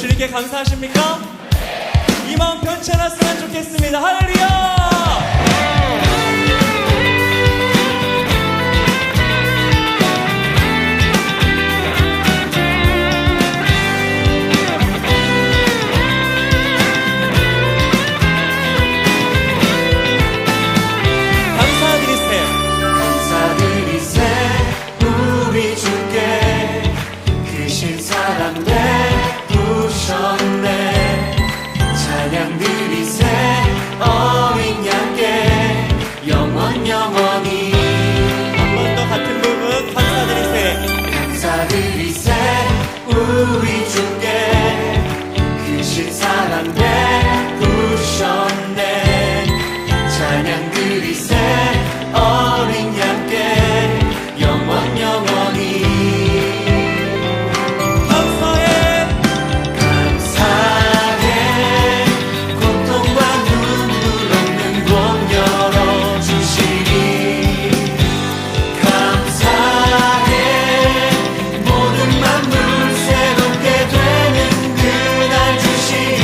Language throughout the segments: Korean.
주님께 감사하십니까? 이 마음 변치 않았으면 좋겠습니다. 할렐루야! 우리 주께 크신 사랑 베푸셨네. 찬양 드리세 어린 양께 영원 영원히. 감사해 감사해 고통과 눈물 없는 봄 열어주시니. 감사해 모든 만물 새롭게 되는 그날 주시니.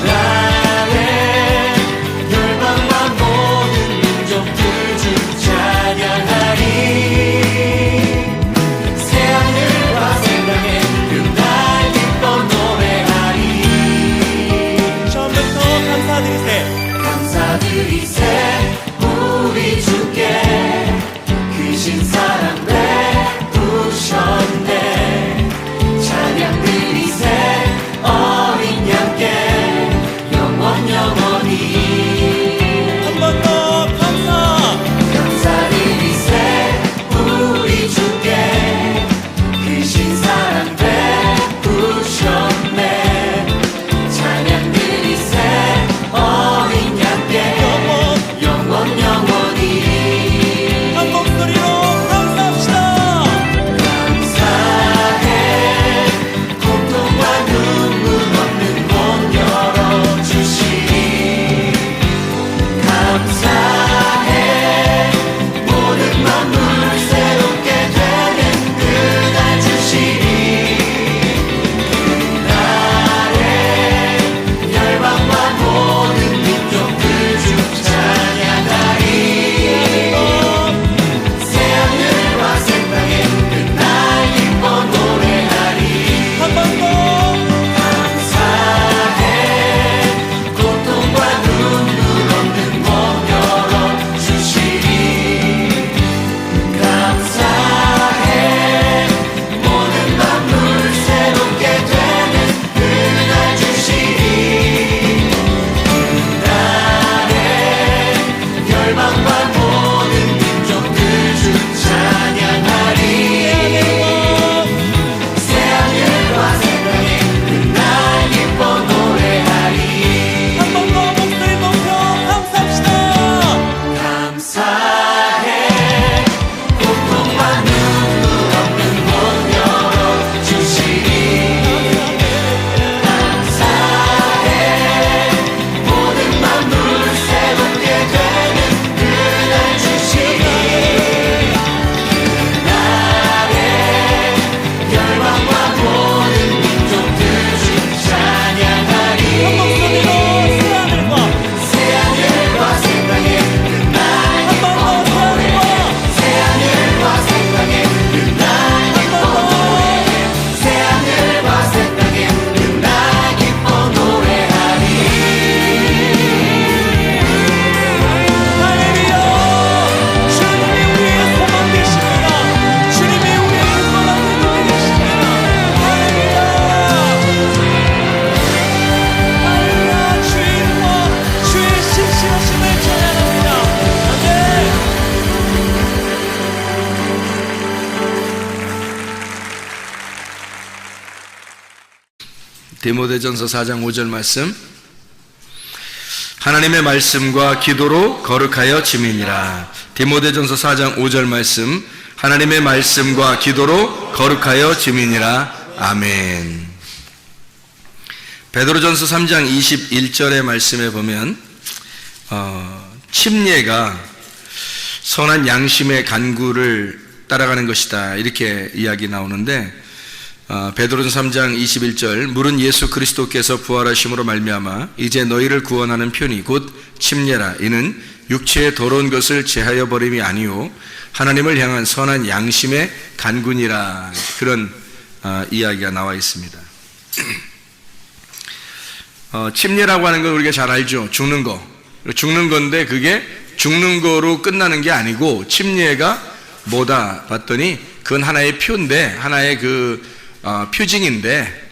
그날에 열방과 모든 민족들 주 찬양하리. 새하늘과 생명에 그날 기뻐 노래하리. 처음부터 감사드리세. 감사드리세 우리 주께 크신 사랑 베푸셨네. 찬양 드리세 어린 양께 영원 영원히. 한 번 더 감사. 감사드리세 우리 주께 크신 사랑 베푸셨네. 찬양 드리세 어린 양께 영원 영원히. 한 목소리로 감사합시다. 감사해 고통과 눈물 없는 봄 열어주시니. 감사해 모든 만물 새롭게 되는 그날 주시니. 그날에 열방과 모든 민족들 주 찬양하리. 새하늘과 새 땅에 그날 기뻐 노래하리. 한 번 더. 감사해 고통과 눈물 없는 봄 열어주시니. 감사해 모든 만물 새롭게 되는 그날 주시니. 그날에 열방과 모든 민족들 주 찬양하리. 새하늘과 새 땅에 그날 기뻐 노래하리. 한 번 더 목소리 높여 감사합시다. 감사해 고통과 눈물 없는 봄 열어주시니. 감사해 모든 만물 새롭게 되는 그날 주시니. 그날에 열방과 모든 민족들 주 찬양하리. 한 목소리로 새하늘과 새하늘과 새 땅에 그날 기뻐 노래해. 새하늘과 새 땅에 그날 기뻐 노래해. 새하늘과 새 땅에 그날 기뻐 노래하리. 할렐루야. 주님이 우리의 소망 되십니다. 주님이 우리의 소망 되십니다. 할렐루야. 할렐루야. 주님과 주의 신실하심을 찬양합니다. 아멘. 디모데전서 4장 5절 말씀. 하나님의 말씀과 기도로 거룩하여 지미니라. 디모데전서 4장 5절 말씀. 하나님의 말씀과 기도로 거룩하여 지미니라. 아멘. 베드로전서 3장 21절의 말씀에 보면 침례가 선한 양심의 간구를 따라가는 것이다, 이렇게 이야기 나오는데, 베드로전서 3장 21절 물은 예수 그리스도께서 부활하심으로 말미암아 이제 너희를 구원하는 편이 곧 침례라. 이는 육체의 더러운 것을 제하여 버림이 아니요 하나님을 향한 선한 양심의 간군이라. 그런 이야기가 나와 있습니다. 침례라고 하는 건 우리가 잘 알죠. 죽는 건데 그게 죽는 거로 끝나는 게 아니고 침례가 뭐다 봤더니 그건 하나의 표인데, 하나의 표징인데,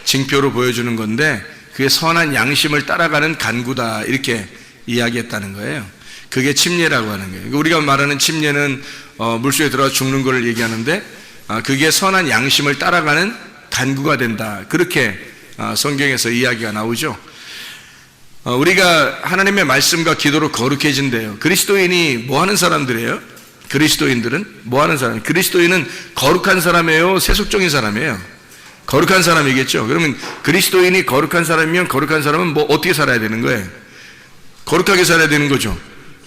징표로 보여주는 건데 그게 선한 양심을 따라가는 간구다, 이렇게 이야기했다는 거예요. 그게 침례라고 하는 거예요. 우리가 말하는 침례는 물속에 들어가 죽는 걸 얘기하는데 그게 선한 양심을 따라가는 간구가 된다, 그렇게 성경에서 이야기가 나오죠. 우리가 하나님의 말씀과 기도로 거룩해진대요. 그리스도인이 뭐 하는 사람들이에요? 그리스도인들은 뭐 하는 사람? 그리스도인은 거룩한 사람이에요? 세속적인 사람이에요? 거룩한 사람이겠죠. 그러면 그리스도인이 거룩한 사람이면 거룩한 사람은 뭐 어떻게 살아야 되는 거예요? 거룩하게 살아야 되는 거죠.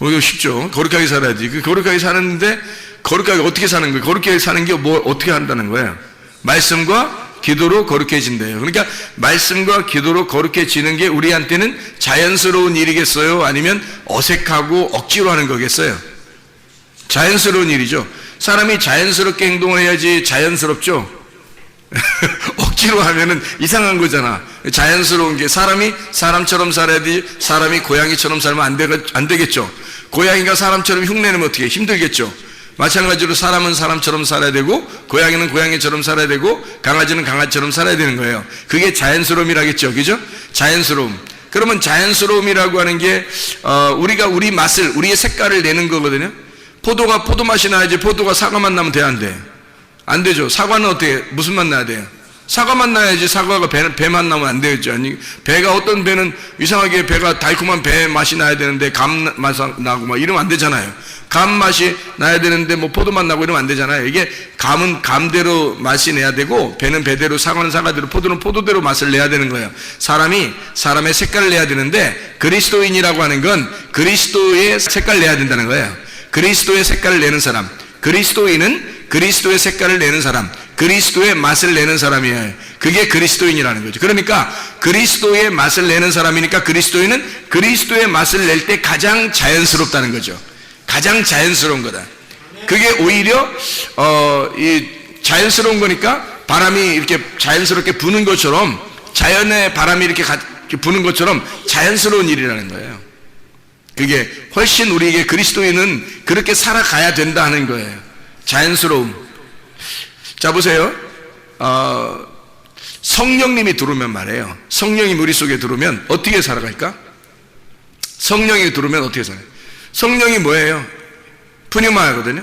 이거 쉽죠. 거룩하게 살아야지. 거룩하게 사는데 거룩하게 어떻게 사는 거예요? 거룩하게 사는 게 뭐 어떻게 한다는 거예요? 말씀과 기도로 거룩해진대요. 그러니까 말씀과 기도로 거룩해지는 게 우리한테는 자연스러운 일이겠어요? 아니면 어색하고 억지로 하는 거겠어요? 자연스러운 일이죠. 사람이 자연스럽게 행동을 해야지 자연스럽죠? 억지로 하면은 이상한 거잖아. 자연스러운 게, 사람이 사람처럼 살아야지 사람이 고양이처럼 살면 안 되겠죠. 고양이가 사람처럼 흉내내면 어떻게 힘들겠죠. 마찬가지로 사람은 사람처럼 살아야 되고 고양이는 고양이처럼 살아야 되고 강아지는 강아지처럼 살아야 되는 거예요. 그게 자연스러움이라겠죠. 그죠? 자연스러움. 그러면 자연스러움이라고 하는 게 우리가 우리 맛을, 우리의 색깔을 내는 거거든요. 포도가 포도 맛이 나야지 포도가 사과 맛 나면 돼, 안 돼? 안 되죠. 사과는 어떻게, 무슨 맛 나야 돼요? 사과 맛 나야지. 사과가 배 맛 나면 안 되겠죠. 아니, 배가, 어떤 배는 이상하게 배가 달콤한 배 맛이 나야 되는데 감 맛 나고 막 이러면 안 되잖아요. 감 맛이 나야 되는데 뭐 포도 맛 나고 이러면 안 되잖아요. 이게 감은 감대로 맛이 내야 되고 배는 배대로, 사과는 사과대로, 포도는 포도대로 맛을 내야 되는 거예요. 사람이 사람의 색깔을 내야 되는데 그리스도인이라고 하는 건 그리스도의 색깔을 내야 된다는 거예요. 그리스도의 색깔을 내는 사람, 그리스도인은 그리스도의 색깔을 내는 사람, 그리스도의 맛을 내는 사람이에요. 그게 그리스도인이라는 거죠. 그러니까 그리스도의 맛을 내는 사람이니까 그리스도인은 그리스도의 맛을 낼 때 가장 자연스럽다는 거죠. 가장 자연스러운 거다. 그게 오히려 이 자연스러운 거니까 바람이 이렇게 자연스럽게 부는 것처럼, 자연의 바람이 이렇게 부는 것처럼 자연스러운 일이라는 거예요. 그게 훨씬 우리에게, 그리스도인은 그렇게 살아가야 된다 하는 거예요. 자연스러움. 자, 보세요. 성령님이 들어오면 말이에요. 성령이 우리 속에 들어오면 어떻게 살아갈까? 성령이 들어오면 어떻게 살아요? 성령이 뭐예요? 푸뉴마거든요.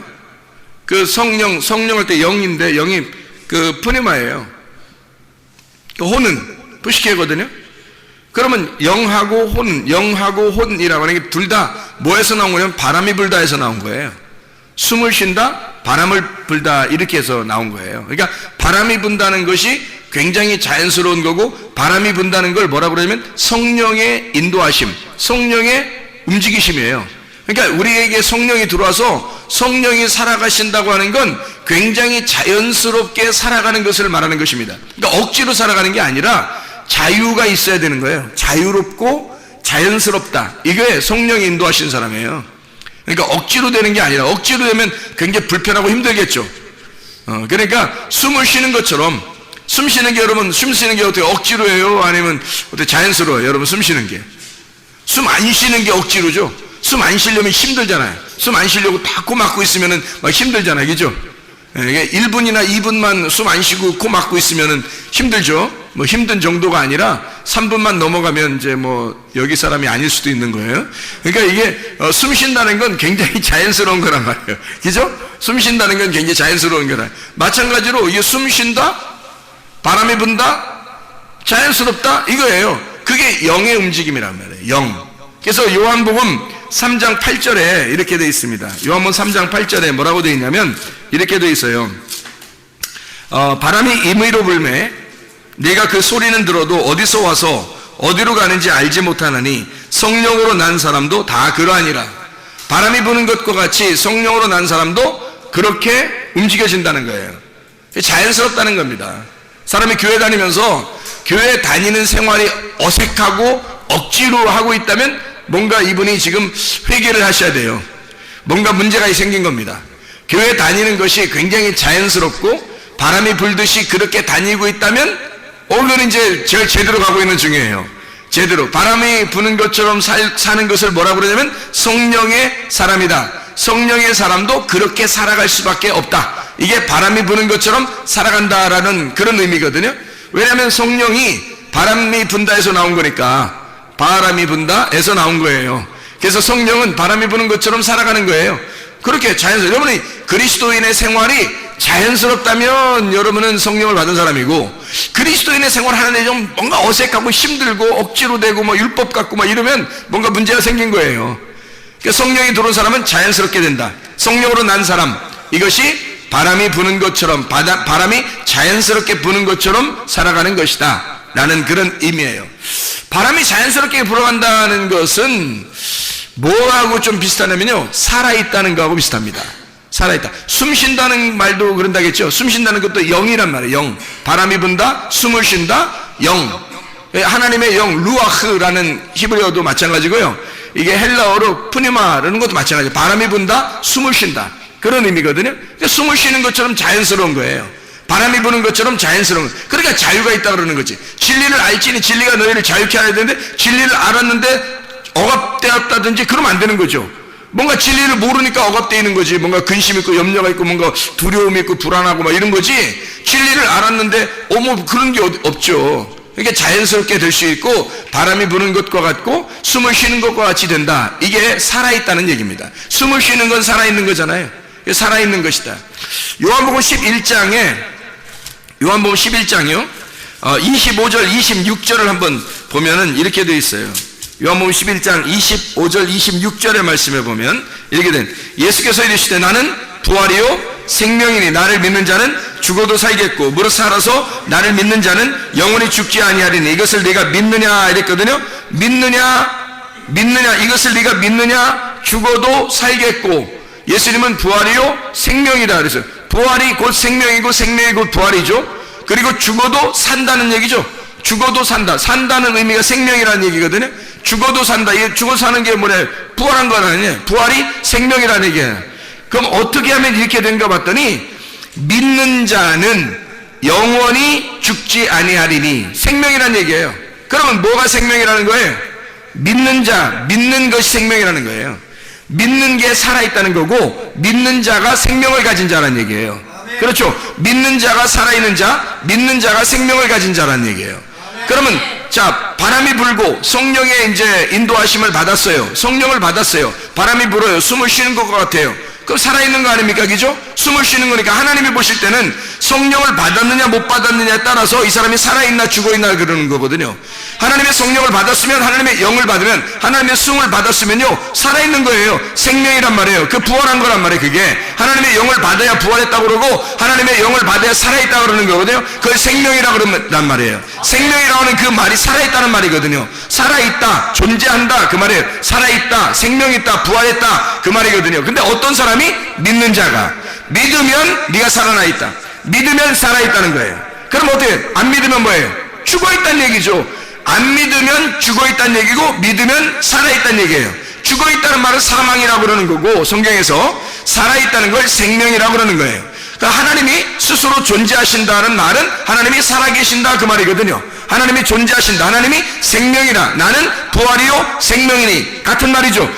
그 성령할 때 영인데, 영이 그 푸뉴마예요. 그 혼은 푸시케거든요. 그러면 영하고 혼이라고 하는 게 둘 다 뭐에서 나온 거냐면 바람이 불다 해서 나온 거예요. 숨을 쉰다, 바람을 불다, 이렇게 해서 나온 거예요. 그러니까 바람이 분다는 것이 굉장히 자연스러운 거고, 바람이 분다는 걸 뭐라고 그러냐면 성령의 인도하심, 성령의 움직이심이에요. 그러니까 우리에게 성령이 들어와서 성령이 살아가신다고 하는 건 굉장히 자연스럽게 살아가는 것을 말하는 것입니다. 그러니까 억지로 살아가는 게 아니라 자유가 있어야 되는 거예요. 자유롭고 자연스럽다. 이게 성령이 인도하신 사람이에요. 그러니까 억지로 되는 게 아니라, 억지로 되면 굉장히 불편하고 힘들겠죠. 그러니까 숨을 쉬는 것처럼, 숨 쉬는 게, 여러분, 숨 쉬는 게 어떻게 억지로 해요? 아니면 어떻게 자연스러워요? 여러분, 숨 쉬는 게. 숨 안 쉬는 게 억지로죠. 숨 안 쉬려면 힘들잖아요. 숨 안 쉬려고 딱 코 막고 있으면은 막 힘들잖아요. 그죠? 1분이나 2분만 숨 안 쉬고 코 막고 있으면은 힘들죠? 뭐 힘든 정도가 아니라 3분만 넘어가면 이제 뭐 여기 사람이 아닐 수도 있는 거예요. 그러니까 이게 숨 쉰다는 건 굉장히 자연스러운 거란 말이에요. 그죠? 숨 쉰다는 건 굉장히 자연스러운 거라. 마찬가지로 이게 숨 쉰다, 바람이 분다, 자연스럽다, 이거예요. 그게 영의 움직임이란 말이에요. 영. 그래서 요한복음 3장 8절에 이렇게 되어 있습니다. 요한복음 3장 8절에 뭐라고 되어 있냐면 이렇게 되어 있어요. 바람이 임의로 불매 네가 그 소리는 들어도 어디서 와서 어디로 가는지 알지 못하나니 성령으로 난 사람도 다 그러하니라. 바람이 부는 것과 같이 성령으로 난 사람도 그렇게 움직여진다는 거예요. 자연스럽다는 겁니다. 사람이 교회 다니면서 교회 다니는 생활이 어색하고 억지로 하고 있다면 뭔가 이분이 지금 회개를 하셔야 돼요. 뭔가 문제가 생긴 겁니다. 교회 다니는 것이 굉장히 자연스럽고 바람이 불듯이 그렇게 다니고 있다면 그건 이제 제대로 가고 있는 중이에요. 제대로 바람이 부는 것처럼 사는 것을 뭐라고 그러냐면 성령의 사람이다. 성령의 사람도 그렇게 살아갈 수밖에 없다. 이게 바람이 부는 것처럼 살아간다라는 그런 의미거든요. 왜냐하면 성령이 바람이 분다에서 나온 거니까, 바람이 분다에서 나온 거예요. 그래서 성령은 바람이 부는 것처럼 살아가는 거예요. 그렇게 자연스럽게, 여러분이 그리스도인의 생활이 자연스럽다면 여러분은 성령을 받은 사람이고, 그리스도인의 생활을 하는데 좀 뭔가 어색하고 힘들고 억지로 되고 뭐 율법 같고 막 이러면 뭔가 문제가 생긴 거예요. 그러니까 성령이 들어온 사람은 자연스럽게 된다. 성령으로 난 사람, 이것이 바람이 부는 것처럼, 바람이 자연스럽게 부는 것처럼 살아가는 것이다 라는 그런 의미예요. 바람이 자연스럽게 불어간다는 것은 뭐하고 좀 비슷하냐면요, 살아있다는 거하고 비슷합니다. 살아있다. 숨 쉰다는 말도 그런다겠죠. 숨 쉰다는 것도 영이란 말이에요. 영. 바람이 분다, 숨을 쉰다, 영. 하나님의 영, 루아흐라는 히브리어도 마찬가지고요. 이게 헬라어로 푸니마라는 것도 마찬가지예요. 바람이 분다, 숨을 쉰다. 그런 의미거든요. 그러니까 숨을 쉬는 것처럼 자연스러운 거예요. 바람이 부는 것처럼 자연스러운 거예요. 그러니까 자유가 있다 그러는 거지. 진리를 알지니 진리가 너희를 자유케 하야 되는데, 진리를 알았는데 억압되었다든지 그러면 안 되는 거죠. 뭔가 진리를 모르니까 억압되어 있는 거지. 뭔가 근심 있고 염려가 있고 뭔가 두려움이 있고 불안하고 막 이런 거지. 진리를 알았는데 뭐 그런 게 없죠. 그러니까 자연스럽게 될 수 있고 바람이 부는 것과 같고 숨을 쉬는 것과 같이 된다. 이게 살아있다는 얘기입니다. 숨을 쉬는 건 살아있는 거잖아요. 살아있는 것이다. 요한복음 11장이요. 25절 26절을 한번 보면은 이렇게 되어 있어요. 요한복음 11장 25절 26절의 말씀에 보면 이렇게 된, 예수께서 이르시되 나는 부활이요 생명이니 나를 믿는 자는 죽어도 살겠고 무릇 살아서 나를 믿는 자는 영원히 죽지 아니하리니 이것을 네가 믿느냐 이랬거든요. 믿느냐 이것을 네가 믿느냐. 죽어도 살겠고, 예수님은 부활이요 생명이다 그래서 부활이 곧 생명이고 생명이 곧 부활이죠. 그리고 죽어도 산다는 얘기죠. 죽어도 산다. 산다는 의미가 생명이라는 얘기거든요. 죽어도 산다. 이게 죽어 사는 게 뭐냐? 부활한 거라는, 부활이 생명이라는 얘기예요. 그럼 어떻게 하면 이렇게 된가 봤더니, 믿는 자는 영원히 죽지 아니하리니, 생명이라는 얘기예요. 그러면 뭐가 생명이라는 거예요? 믿는 자, 믿는 것이 생명이라는 거예요. 믿는 게 살아있다는 거고, 믿는 자가 생명을 가진 자라는 얘기예요. 그렇죠. 믿는 자가 살아있는 자, 믿는 자가 생명을 가진 자라는 얘기예요. 그러면 자, 바람이 불고 성령의 이제 인도하심을 받았어요. 성령을 받았어요. 바람이 불어요. 숨을 쉬는 것 같아요. 그럼 살아있는 거 아닙니까? 그죠? 숨을 쉬는 거니까 하나님이 보실 때는 성령을 받았느냐 못 받았느냐에 따라서 이 사람이 살아있나 죽어있나 그러는 거거든요. 하나님의 성령을 받았으면, 하나님의 영을 받으면, 하나님의 숨을 받았으면요 살아있는 거예요. 생명이란 말이에요. 그 부활한 거란 말이에요. 그게 하나님의 영을 받아야 부활했다고 그러고 하나님의 영을 받아야 살아있다고 그러는 거거든요. 그걸 생명이라고 그런단 말이에요. 생명이라고 하는 그 말이 살아있다는 말이거든요. 살아있다, 존재한다 그 말이에요. 살아있다, 생명있다, 부활했다 그 말이거든요. 근데 어떤 사람이 믿는 자가, 믿으면 네가 살아나 있다, 믿으면 살아있다는 거예요. 그럼 어떻게? 안 믿으면 뭐예요? 죽어있다는 얘기죠. 안 믿으면 죽어있다는 얘기고, 믿으면 살아있다는 얘기예요. 죽어있다는 말은 사망이라고 그러는 거고, 성경에서 살아있다는 걸 생명이라고 그러는 거예요. 그러니까 하나님이 스스로 존재하신다는 말은 하나님이 살아계신다 그 말이거든요. 하나님이 존재하신다, 하나님이 생명이라, 나는 부활이요 생명이니 같은 말이죠.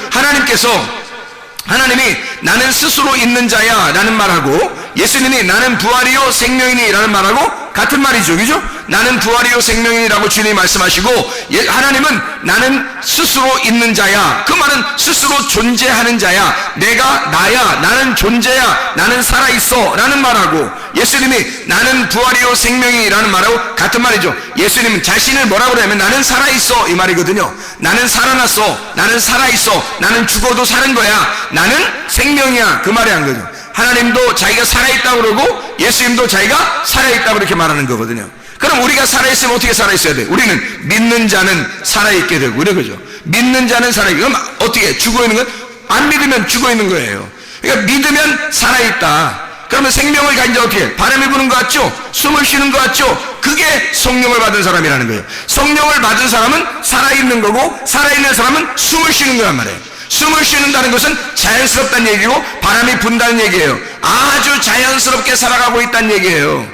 하나님이 나는 스스로 있는 자야 라는 말하고, 예수님이 나는 부활이요 생명이니 라는 말하고 같은 말이죠. 그죠? 나는 부활이요 생명이라고 주님이 말씀하시고, 하나님은 나는 스스로 있는 자야, 그 말은 스스로 존재하는 자야, 내가 나야, 나는 존재야, 나는 살아있어 라는 말하고, 예수님이 나는 부활이요 생명이라는 말하고 같은 말이죠. 예수님은 자신을 뭐라고 그러냐면 나는 살아있어 이 말이거든요. 나는 살아났어, 나는 살아있어, 나는 죽어도 사는 거야, 나는 생명이야 그 말이 한 거죠. 하나님도 자기가 살아있다고 그러고 예수님도 자기가 살아있다고 그렇게 말하는 거거든요. 그럼 우리가 살아있으면 어떻게 살아있어야 돼? 우리는 믿는 자는 살아있게 되고 이런 거죠. 믿는 자는 살아있게. 그럼 어떻게? 죽어있는 건? 안 믿으면 죽어있는 거예요. 그러니까 믿으면 살아있다. 그러면 생명을 가진 자 어떻게? 바람이 부는 것 같죠? 숨을 쉬는 것 같죠? 그게 성령을 받은 사람이라는 거예요. 성령을 받은 사람은 살아있는 거고, 살아있는 사람은 숨을 쉬는 거란 말이에요. 숨을 쉬는다는 것은 자연스럽다는 얘기고, 바람이 분다는 얘기예요. 아주 자연스럽게 살아가고 있다는 얘기예요.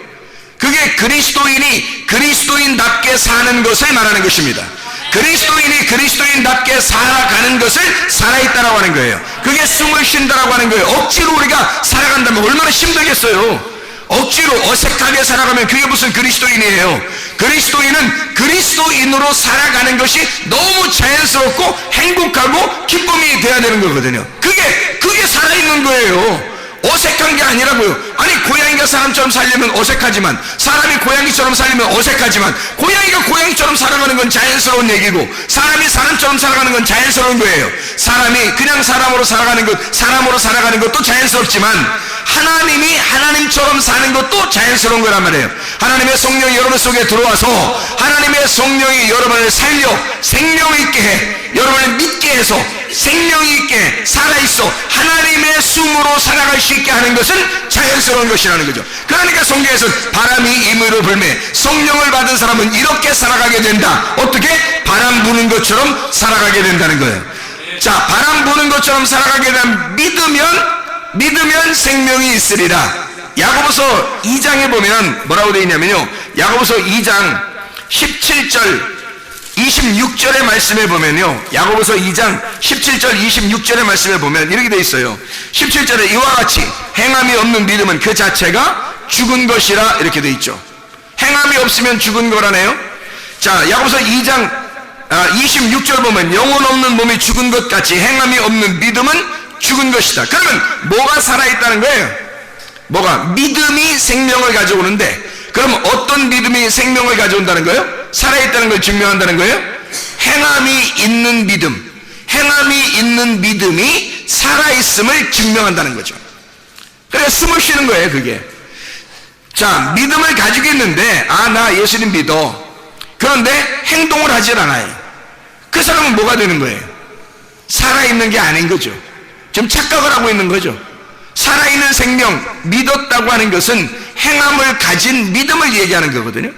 그게 그리스도인이 그리스도인답게 사는 것을 말하는 것입니다. 그리스도인이 그리스도인답게 살아가는 것을 살아있다라고 하는 거예요. 그게 숨을 쉰다라고 하는 거예요. 억지로 우리가 살아간다면 얼마나 힘들겠어요. 억지로 어색하게 살아가면 그게 무슨 그리스도인이에요. 그리스도인은 그리스도인으로 살아가는 것이 너무 자연스럽고 행복하고 기쁨이 돼야 되는 거거든요. 그게 살아있는 거예요. 어색한 게 아니라고요. 아니, 고양이가 사람처럼 살려면 어색하지만, 사람이 고양이처럼 살려면 어색하지만, 고양이가 고양이처럼 살아가는 건 자연스러운 얘기고, 사람이 사람처럼 살아가는 건 자연스러운 거예요. 사람이 그냥 사람으로 살아가는 것, 사람으로 살아가는 것도 자연스럽지만, 하나님이 하나님처럼 사는 것도 자연스러운 거란 말이에요. 하나님의 성령이 여러분 속에 들어와서 하나님의 성령이 여러분을 살려 생명 있게 해, 여러분을 믿게 해서 생명 있게 살아있어 하나님의 숨으로 살아갈 수 있게 하는 것은 자연스러운 것이라는 거죠. 그러니까 성경에서는 바람이 임의로 불매, 성령을 받은 사람은 이렇게 살아가게 된다. 어떻게? 바람 부는 것처럼 살아가게 된다는 거예요. 자, 바람 부는 것처럼 살아가게 되면 믿으면 생명이 있으리라. 야고보서 2장에 보면 뭐라고 되어 있냐면요, 야고보서 2장 17절 26절의 말씀에 보면요, 야고보서 2장 17절 26절의 말씀에 보면 이렇게 되어 있어요. 17절에 이와 같이 행함이 없는 믿음은 그 자체가 죽은 것이라 이렇게 되어 있죠. 행함이 없으면 죽은 거라네요. 자, 야고보서 2장 26절 보면 영혼 없는 몸이 죽은 것 같이 행함이 없는 믿음은 죽은 것이다. 그러면 뭐가 살아있다는 거예요? 뭐가? 믿음이 생명을 가져오는데, 그럼 어떤 믿음이 생명을 가져온다는 거예요? 살아있다는 걸 증명한다는 거예요? 행함이 있는 믿음, 행함이 있는 믿음이 살아있음을 증명한다는 거죠. 그래서 숨을 쉬는 거예요, 그게. 자, 믿음을 가지고 있는데, 나 예수님 믿어. 그런데 행동을 하질 않아요. 그 사람은 뭐가 되는 거예요? 살아있는 게 아닌 거죠. 지금 착각을 하고 있는 거죠. 살아있는 생명, 믿었다고 하는 것은 행함을 가진 믿음을 얘기하는 거거든요.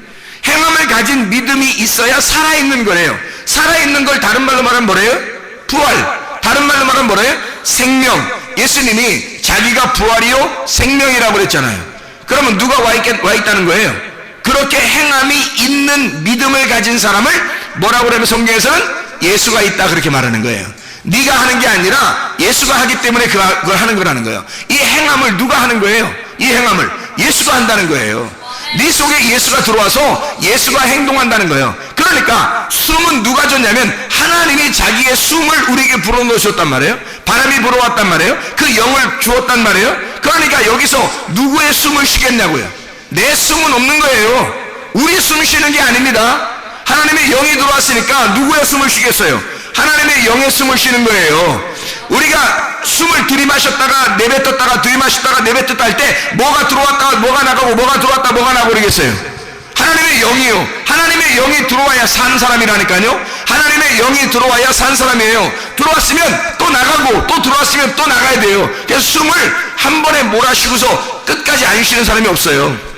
행함을 가진 믿음이 있어야 살아있는 거래요. 살아있는 걸 다른 말로 말하면 뭐래요? 부활. 다른 말로 말하면 뭐래요? 생명. 예수님이 자기가 부활이요 생명이라고 그랬잖아요. 그러면 누가 와 있다는 거예요? 그렇게 행함이 있는 믿음을 가진 사람을 뭐라고 그러면 성경에서는 예수가 있다 그렇게 말하는 거예요. 네가 하는 게 아니라 예수가 하기 때문에 그걸 하는 거라는 거예요. 이 행함을 누가 하는 거예요? 이 행함을 예수가 한다는 거예요. 네 속에 예수가 들어와서 예수가 행동한다는 거예요. 그러니까 숨은 누가 줬냐면 하나님이 자기의 숨을 우리에게 불어넣으셨단 말이에요. 바람이 불어왔단 말이에요. 그 영을 주었단 말이에요. 그러니까 여기서 누구의 숨을 쉬겠냐고요. 내 숨은 없는 거예요. 우리 숨 쉬는 게 아닙니다. 하나님의 영이 들어왔으니까 누구의 숨을 쉬겠어요? 하나님의 영의 숨을 쉬는 거예요. 우리가 숨을 들이마셨다가 내뱉었다가 들이마셨다가 내뱉었다 할 때 뭐가 들어왔다가 뭐가 나가고 뭐가 들어왔다 뭐가 나가고 그러겠어요? 하나님의 영이요. 하나님의 영이 들어와야 산 사람이라니까요. 하나님의 영이 들어와야 산 사람이에요. 들어왔으면 또 나가고 또 들어왔으면 또 나가야 돼요. 그래서 숨을 한 번에 몰아쉬고서 끝까지 안 쉬는 사람이 없어요.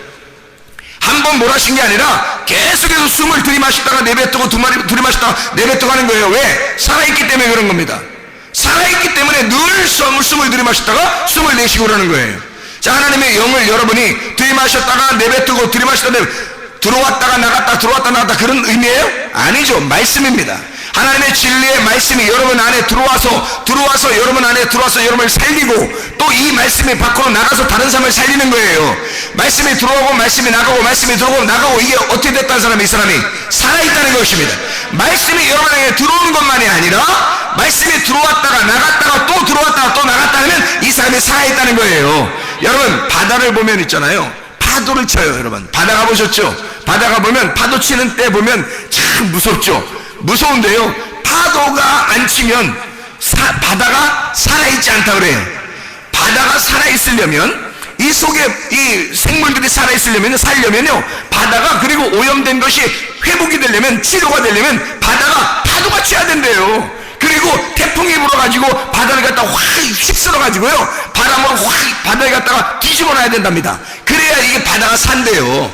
한 번 몰아쉰 게 아니라 계속해서 숨을 들이마셨다가 내뱉고 들이마셨다가 내뱉고 하는 거예요. 왜? 살아있기 때문에 그런 겁니다. 살아있기 때문에 늘 숨을 들이마셨다가 숨을 내쉬고 그러는 거예요. 자, 하나님의 영을 여러분이 들이마셨다가 내뱉고 들이마셨다가 들어왔다가 나갔다 들어왔다 나갔다 그런 의미예요? 아니죠. 말씀입니다. 하나님의 진리의 말씀이 여러분 안에 들어와서 여러분 안에 들어와서 여러분을 살리고 또 이 말씀이 밖으로 나가서 다른 사람을 살리는 거예요. 말씀이 들어오고 말씀이 나가고 말씀이 들어오고 나가고 이게 어떻게 됐다는 사람이 이 사람이 살아있다는 것입니다. 말씀이 여러분에게 들어오는 것만이 아니라 말씀이 들어왔다가 나갔다가 또 들어왔다가 또 나갔다 하면 이 사람이 살아있다는 거예요. 여러분 바다를 보면 있잖아요. 파도를 쳐요. 여러분 바다 가보셨죠? 바다 가보면 파도 치는 때 보면 참 무섭죠. 무서운데요, 파도가 안 치면 바다가 살아있지 않다 그래요. 바다가 살아있으려면 이 속에 이 생물들이 살려면요 바다가 그리고 오염된 것이 회복이 되려면 치료가 되려면 바다가 파도가 쳐야 된대요. 그 그리고 태풍이 불어가지고 바다를 갖다 확 휩쓸어가지고요, 바람으로 확 바다를 갖다가 뒤집어 놔야 된답니다. 그래야 이게 바다가 산대요.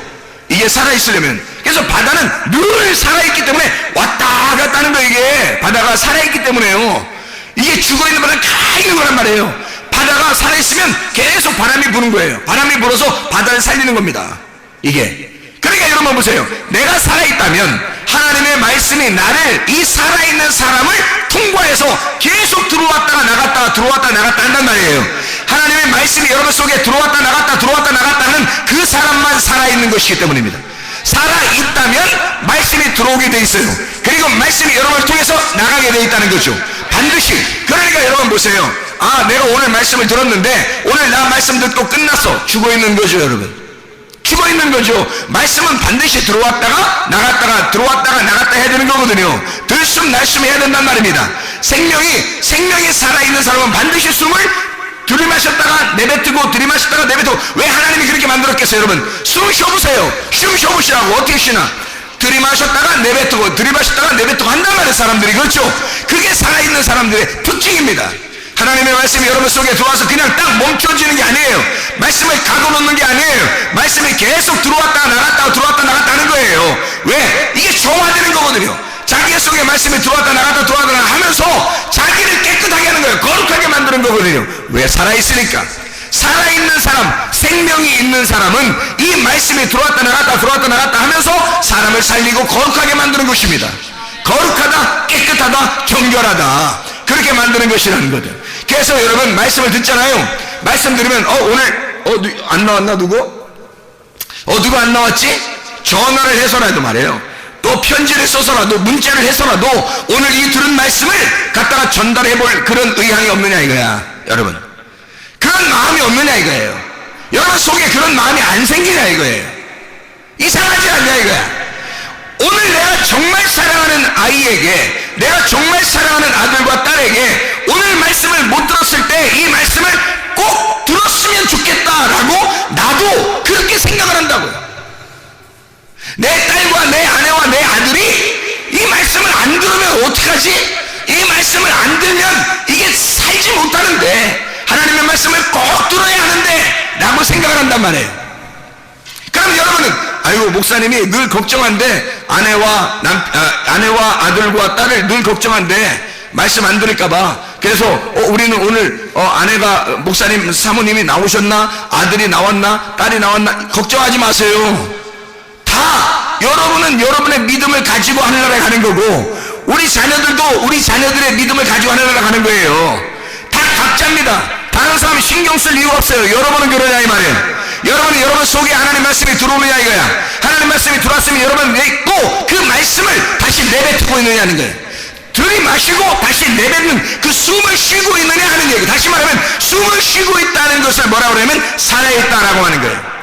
이게 살아있으려면. 그래서 바다는 늘 살아있기 때문에 왔다 갔다 하는 거예요. 이게 바다가 살아있기 때문에요. 이게 죽어있는 바다는 가만히 있는 거란 말이에요. 바다가 살아있으면 계속 바람이 부는 거예요. 바람이 불어서 바다를 살리는 겁니다. 이게. 그러니까 여러분 보세요. 내가 살아있다면 하나님의 말씀이 나를, 이 살아있는 사람을 통과해서 계속 들어왔다가 나갔다가 들어왔다 나갔다 한단 말이에요. 하나님의 말씀이 여러분 속에 들어왔다 나갔다 하는 그 사람만 살아있는 것이기 때문입니다. 살아있다면 말씀이 들어오게 돼 있어요. 그리고 말씀이 여러분을 통해서 나가게 돼 있다는 거죠. 반드시. 그러니까 여러분 보세요. 아, 내가 오늘 말씀을 들었는데 오늘 나 말씀 듣고 끝났어. 죽어있는 거죠, 여러분. 죽어있는 거죠. 말씀은 반드시 들어왔다가 나갔다가 들어왔다가 나갔다 해야 되는 거거든요. 들숨 날숨 해야 된단 말입니다. 생명이 살아있는 사람은 반드시 숨을 들이마셨다가 내뱉고 들이마셨다가 내뱉고. 왜 하나님이 그렇게 만들었겠어요, 여러분? 숨 쉬어보세요. 숨 쉬어보시라고. 어떻게 쉬나? 들이마셨다가 내뱉고 들이마셨다가 내뱉고 한단 말이에요, 사람들이. 그렇죠? 그게 살아있는 사람들의 특징입니다. 하나님의 말씀이 여러분 속에 들어와서 그냥 딱 멈춰지는 게 아니에요. 말씀을 가둬놓는 게 아니에요. 말씀이 계속 들어왔다가 나갔다가 들어왔다 나갔다 하는 거예요. 왜? 이게 정화되는 거거든요. 자기 속에 말씀이 들어왔다 나갔다 들어왔다 나갔다 하면서 자기를 깨끗하게 하는 거예요. 거룩하게 만드는 거거든요. 왜? 살아있으니까. 살아있는 사람, 생명이 있는 사람은 이 말씀이 들어왔다 나갔다 하면서 사람을 살리고 거룩하게 만드는 것입니다. 거룩하다, 깨끗하다, 정결하다, 그렇게 만드는 것이라는 거죠. 그래서 여러분 말씀을 듣잖아요. 말씀 들으면 오늘 안 나왔나 누구? 누가 안 나왔지? 전화를 해서라도 말해요. 또 편지를 써서라도 문자를 해서라도 오늘 이 들은 말씀을 갖다가 전달해 볼 그런 의향이 없느냐 이거야. 여러분, 그런 마음이 없느냐 이거예요. 여러분 속에 그런 마음이 안 생기냐 이거예요. 이상하지 않냐 이거야. 오늘 내가 정말 사랑하는 아이에게, 내가 정말 사랑하는 아들과 딸에게 오늘 말씀을 못 들었을 때 이 말씀을 꼭 들었으면 좋겠다라고 나도 그렇게 생각을 한다고요. 내 딸과 내 아내와 내 아들이 이 말씀을 안 들으면 어떡하지? 이 말씀을 안 들면 이게 살지 못하는데, 하나님의 말씀을 꼭 들어야 하는데 라고 생각을 한단 말이에요. 그럼 여러분은 아이고 목사님이 늘 걱정한데 아내와 아들과 딸을 늘 걱정한데 말씀 안 들을까봐. 그래서 우리는 오늘 아내가 목사님 사모님이 나오셨나, 아들이 나왔나, 딸이 나왔나 걱정하지 마세요. 다 여러분은 여러분의 믿음을 가지고 하늘나라에 가는 거고, 우리 자녀들도 우리 자녀들의 믿음을 가지고 하늘나라에 가는 거예요. 다 각자입니다. 다른 사람이 신경 쓸 이유가 없어요. 여러분은 그러냐 이 말이에요. 여러분은 여러분 속에 하나님 말씀이 들어오느냐 이거야. 하나님 말씀이 들어왔으면 여러분 꼭 그 말씀을 다시 내뱉고 있느냐는 거예요. 들이마시고 다시 내뱉는 그 숨을 쉬고 있느냐 하는 얘기. 다시 말하면 숨을 쉬고 있다는 것을 뭐라고 그러냐면 살아있다라고 하는 거예요.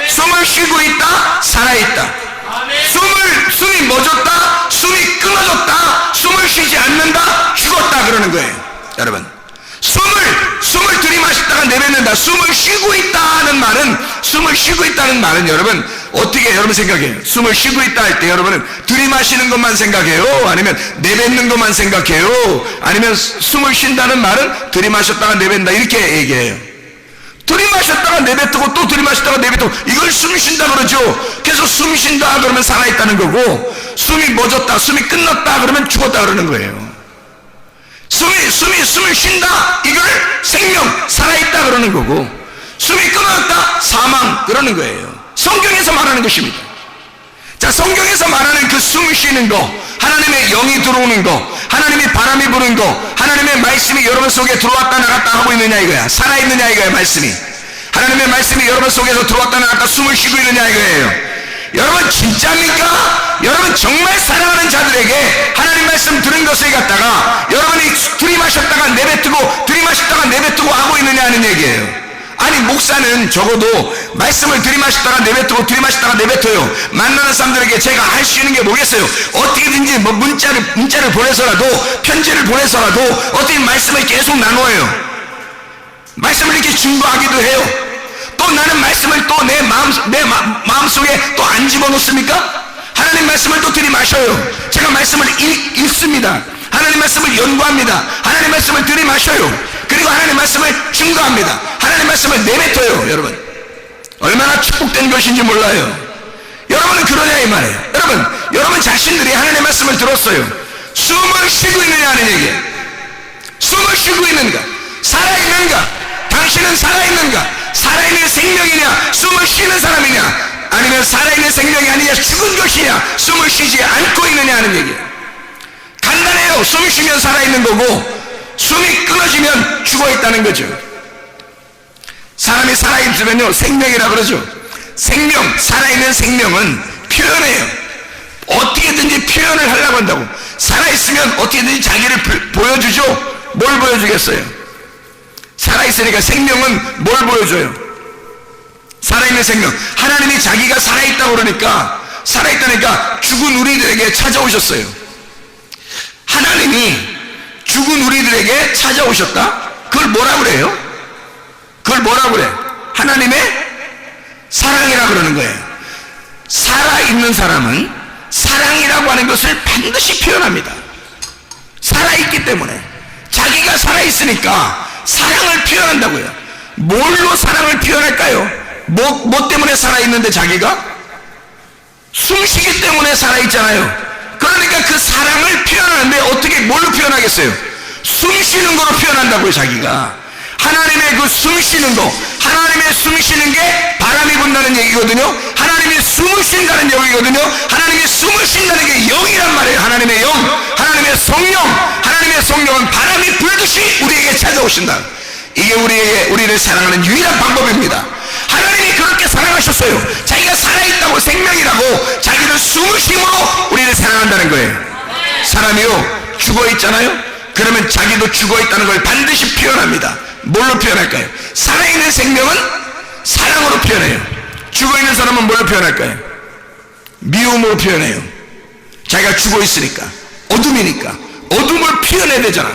숨을 쉬고 있다, 살아있다. 숨이 멎었다, 숨이 끊어졌다, 숨을 쉬지 않는다, 죽었다 그러는 거예요. 여러분, 숨을 들이마셨다가 내뱉는다. 숨을 쉬고 있다는 말은 여러분 어떻게 여러분 생각해요? 숨을 쉬고 있다 할 때 여러분은 들이마시는 것만 생각해요? 아니면 내뱉는 것만 생각해요? 아니면 숨을 쉰다는 말은 들이마셨다가 내뱉는다 이렇게 얘기해요. 들이마셨다가 내뱉고 또 들이마셨다가 내뱉고, 이걸 숨 쉰다 그러죠. 그래서 숨 쉰다 그러면 살아있다는 거고, 숨이 멎었다, 숨이 끝났다 그러면 죽었다 그러는 거예요. 숨을 쉰다, 이걸 생명, 살아있다 그러는 거고, 숨이 끊어졌다, 사망 그러는 거예요. 성경에서 말하는 것입니다. 자, 성경에서 말하는 그 숨 쉬는 거, 하나님의 영이 들어오는 거, 하나님의 바람이 부는 거, 하나님의 말씀이 여러분 속에 들어왔다 나갔다 하고 있느냐 이거야. 살아있느냐 이거야. 말씀이, 하나님의 말씀이 여러분 속에서 들어왔다 나갔다 숨을 쉬고 있느냐 이거예요. 여러분 진짜입니까? 여러분 정말 사랑하는 자들에게 하나님 말씀 들은 것을 갖다가 여러분이 들이마셨다가 내뱉고 들이마셨다가 내뱉고 하고 있느냐 하는 얘기예요. 아니 목사는 적어도 말씀을 들이마셨다가 내뱉고 들이마셨다가 내뱉어요. 만나는 사람들에게 제가 할 수 있는 게 뭐겠어요? 어떻게든지 뭐 문자를 보내서라도, 편지를 보내서라도 어떻게 말씀을 계속 나누어요. 말씀을 이렇게 증거하기도 해요. 또 나는 말씀을 또 내 마음속에 또 안 집어넣습니까? 하나님 말씀을 또 들이마셔요. 제가 말씀을 읽습니다. 하나님 말씀을 연구합니다. 하나님 말씀을 들이마셔요. 그리고 하나님 말씀을 증거합니다. 하나님 말씀을 내뱉어요. 여러분, 얼마나 축복된 것인지 몰라요. 여러분은 그러냐 이 말이에요. 여러분 자신들이 하나님의 말씀을 들었어요. 숨을 쉬고 있느냐 하는 얘기예요. 숨을 쉬고 있는가? 살아있는가? 당신은 살아있는가? 살아있는 생명이냐? 숨을 쉬는 사람이냐? 아니면 살아있는 생명이 아니냐? 죽은 것이냐? 숨을 쉬지 않고 있느냐 하는 얘기예요. 간단해요. 숨 쉬면 살아있는 거고 숨이 끊어지면 죽어있다는 거죠. 사람이 살아있으면요 생명이라 그러죠. 생명, 살아있는 생명은 표현해요. 어떻게든지 표현을 하려고 한다고. 살아있으면 어떻게든지 자기를 보여주죠. 뭘 보여주겠어요? 살아있으니까 생명은 뭘 보여줘요? 살아있는 생명. 하나님이 자기가 살아있다고 그러니까, 살아있다니까 죽은 우리들에게 찾아오셨어요. 하나님이 죽은 우리들에게 찾아오셨다? 그걸 뭐라 그래요? 그걸 뭐라 그래? 하나님의 사랑이라 그러는 거예요. 살아있는 사람은 사랑이라고 하는 것을 반드시 표현합니다. 살아있기 때문에. 자기가 살아있으니까 사랑을 표현한다고요. 뭘로 사랑을 표현할까요? 뭐 때문에 살아있는데 자기가? 숨쉬기 때문에 살아있잖아요. 그러니까 그 사랑을 표현하는데 어떻게 뭘로 표현하겠어요? 숨쉬는 거로 표현한다고요. 자기가 하나님의 그 숨쉬는 거, 하나님의 숨쉬는 게 바람이 분다는 얘기거든요. 하나님이 숨을 쉰다는 얘기거든요. 하나님이 숨을 쉰다는 게 영이란 말이에요. 하나님의 영, 하나님의 성령. 하나님의 성령은 바람이 불듯이 우리에게 찾아오신다. 이게 우리를 사랑하는 유일한 방법입니다. 하나님이 그렇게 사랑하셨어요. 자기가 살아있다고, 생명이라고 자기를 숨을 쉼으로 우리를 사랑한다는 거예요. 사람이요 죽어있잖아요. 그러면 자기도 죽어있다는 걸 반드시 표현합니다. 뭘로 표현할까요? 살아있는 생명은 사랑으로 표현해요. 죽어있는 사람은 뭘로 표현할까요? 미움으로 표현해요. 자기가 죽어있으니까, 어둠이니까 어둠을 표현해야 되잖아.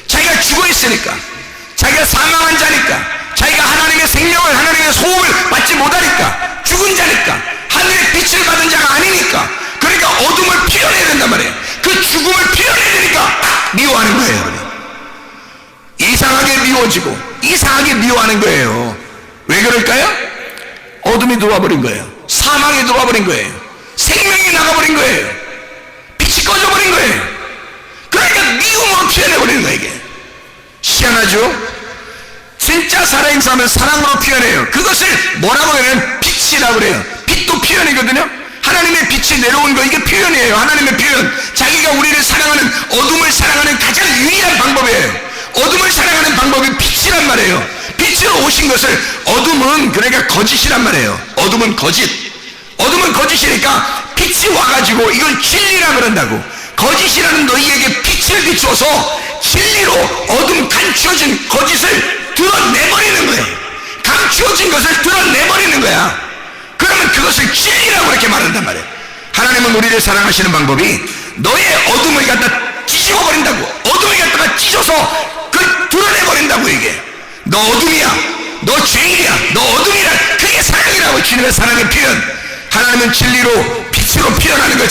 자기가 죽어있으니까, 자기가 사망한 자니까, 자기가 하나님의 생명을, 하나님의 호흡을 받지 못하니까, 죽은 자니까, 하늘의 빛을 받은 자가 아니니까, 그러니까 어둠을 표현해야 된단 말이에요. 그 죽음을 표현해야 되니까 미워하는 거예요. 여러분, 이상하게 미워지고 이상하게 미워하는 거예요. 왜 그럴까요? 어둠이 들어와버린 거예요. 사망이 들어와버린 거예요. 생명이 나가버린 거예요. 빛이 꺼져버린 거예요. 그러니까 미움으로 표현해버리는 거예요. 이게 희한하죠? 진짜 살아있는 사람은 사랑으로 표현해요. 그것을 뭐라고 하냐면 빛이라고 그래요. 빛도 표현이거든요. 하나님의 빛이 내려온 거, 이게 표현이에요. 하나님의 표현. 자기가 우리를 사랑하는, 어둠을 사랑하는 가장 유일한 방법이에요. 어둠을 사랑하는 방법이 빛이란 말이에요. 빛으로 오신 것을, 어둠은 그러니까 거짓이란 말이에요. 어둠은 거짓. 어둠은 거짓이니까 빛이 와가지고 이걸 진리라 그런다고. 거짓이라는 너희에게 빛을 비추어서 진리로 어둠 감추어진 거짓을 드러내버리는 거예요. 감추어진 것을 드러내버리는 거야. 그러면 그것을 진리라고 그렇게 말한단 말이에요. 하나님은 우리를 사랑하시는 방법이 너의 어둠을 갖다 찢어버린다고. 어둠을 갖다가 찢어서 그걸 드러내버린다고. 이게 너 어둠이야, 너 죄인이야, 너 어둠이라. 그게 사랑이라고. 주님의 사랑의 표현. 하나님은 진리로, 빛으로 표현하는 거예요.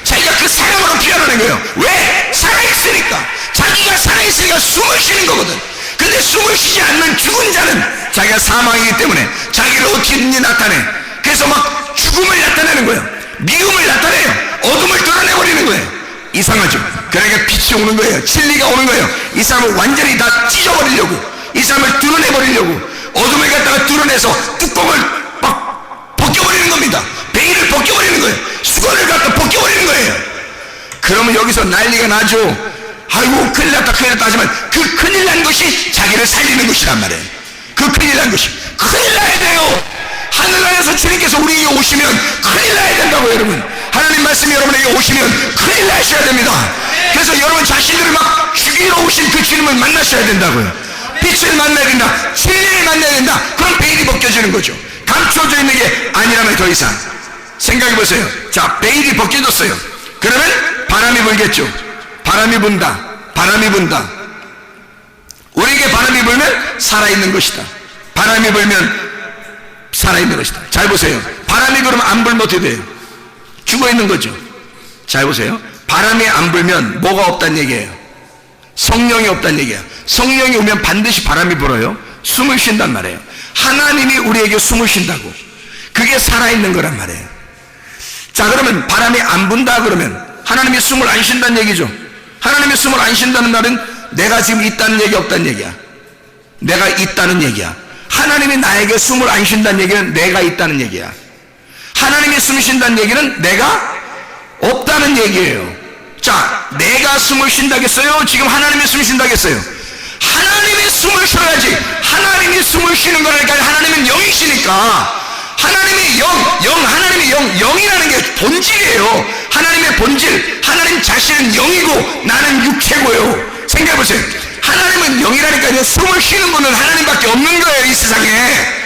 자기가 그 사랑으로 표현하는 거예요. 왜? 살아있으니까. 자기가 살아있으니까 숨을 쉬는 거거든. 근데 숨을 쉬지 않는 죽은 자는 자기가 사망이기 때문에 자기를 어떻게든지 나타내. 그래서 막 죽음을 나타내는 거예요. 미움을 나타내요. 어둠을 드러내버리는 거예요. 이상하죠? 그러니까 빛이 오는 거예요. 진리가 오는 거예요. 이 사람을 완전히 다 찢어버리려고, 이 사람을 드러내버리려고 어둠을 갖다가 드러내서 뚜껑을 막 벗겨버리는 겁니다. 베일을 벗겨버리는 거예요. 수건을 갖다 벗겨버리는 거예요. 그러면 여기서 난리가 나죠. 아이고 큰일 났다 하지만 그 큰일 난 것이 자기를 살리는 것이란 말이에요. 그 큰일 난 것이 큰일 나야 돼요. 하늘나라에서 주님께서 우리에게 오시면 큰일 나야 된다고. 여러분, 하나님 말씀이 여러분에게 오시면 큰일 나셔야 됩니다. 그래서 여러분 자신들을 막 죽이러 오신 그 주님을 만나셔야 된다고요. 빛을 만나야 된다, 진리를 만나야 된다. 그럼 베일이 벗겨지는 거죠. 감춰져 있는 게 아니라면 더 이상 생각해 보세요. 자, 베일이 벗겨졌어요. 그러면 바람이 불겠죠. 바람이 분다. 바람이 분다. 우리에게 바람이 불면 살아있는 것이다. 바람이 불면 살아있는 것이다. 잘 보세요. 바람이 그러면 안 불면 어떻게 돼요? 죽어있는 거죠. 잘 보세요. 바람이 안 불면 뭐가 없다는 얘기예요? 성령이 없다는 얘기예요. 성령이 오면 반드시 바람이 불어요. 숨을 쉰단 말이에요. 하나님이 우리에게 숨을 쉰다고. 그게 살아있는 거란 말이에요. 자, 그러면 바람이 안 분다 그러면 하나님이 숨을 안 쉰다는 얘기죠. 하나님이 숨을 안 쉰다는 말은 내가 지금 있다는 얘기, 없다는 얘기야. 내가 있다는 얘기야. 하나님이 나에게 숨을 안 쉰다는 얘기는 내가 있다는 얘기야. 하나님이 숨 쉰다는 얘기는 내가 없다는 얘기예요. 자, 내가 숨을 쉰다겠어요? 지금 하나님이 숨 쉰다겠어요? 하나님이 숨을 쉬어야지. 하나님이 숨을 쉬는 거라니까. 하나님은 영이시니까. 하나님이 하나님이 영이라는 게 본질이에요. 하나님의 본질, 하나님 자신은 영이고 나는 육체고요. 생각해보세요. 하나님은 영이라니까요. 숨을 쉬는 분은 하나님밖에 없는 거예요, 이 세상에.